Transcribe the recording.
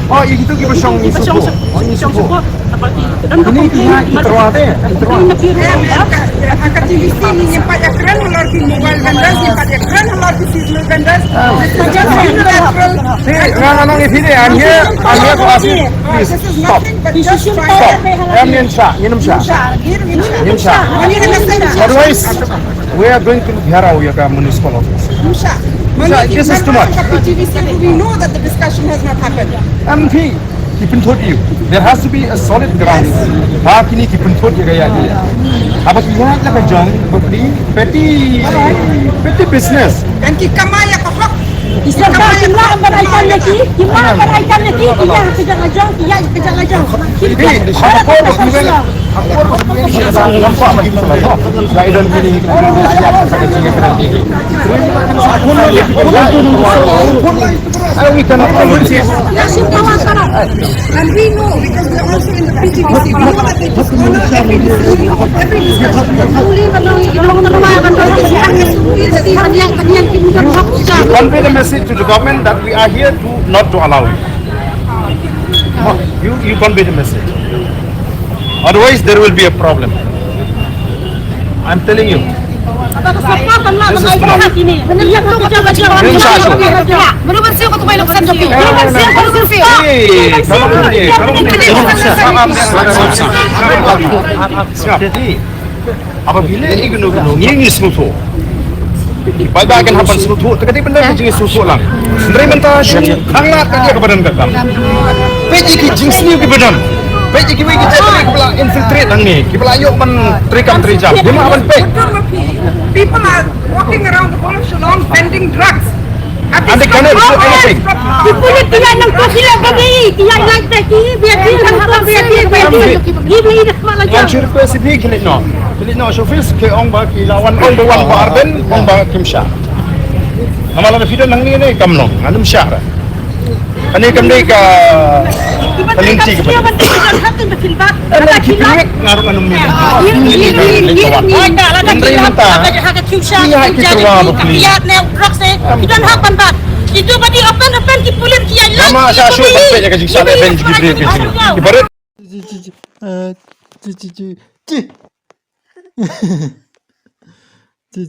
Oh, itu kita song ni supo. Oh, ni supo. Ini kita terwate. Akan TVC ni nyempat ya keren halor di mobile vendors, nyempat ya keren halor di seasonal vendors. No, ini sini. I'm here to ask you. Please stop. Stop. Minum sha. Otherwise, we are going to Gharau, your municipal office. This is too much. We know that the discussion has not happened. MP, keep told you. There has to be a solid ground. Back ini keep told you gaya dia. Apa lihat lah kejang, petty business. Dan kita maya kahok. Islam jumlah beraikan lagi, jumlah beraikan lagi, dia kejang ajang, dia kejang ajang. Ini apa bukan? Aku nampak bagi saya. Saya dan ini siapa sangat tinggi kerana ini. We cannot And we know because we are also in the PTVC. We know that they just honor every decision of every convey the message to the government that we are here to not to allow it. You convey the message. Otherwise, there will be a problem. I'm telling you. This is jadi apabila igno-igno ngingis nuto pada akan hapan selutu terkait benda jing susu lang sendiri mentah hangat aja kepada kakam peji ki jing sini ke badan peji ki wiki cari kepala infiltrate lang ni kepala yuk men trikam trijam dia mah aban pe people are walking around the whole of Shillong vending drugs. and they cannot do anything. Kulit tidak nang sila bagi, tidak nang teki, biar Yang cerita sini kilit no shofis ke ong ba ki lawan ong ba barben ong ba kimsha. Amalan video nang ni kamlong anum syahra. Ani kam ni ka talinti ke ba. Ana kipik ngaruh anum ni. Itu bagi open ki pulir ki yang Mama sa show pa ya ka jigsa le ben gibre ke sini. Ibarat Ci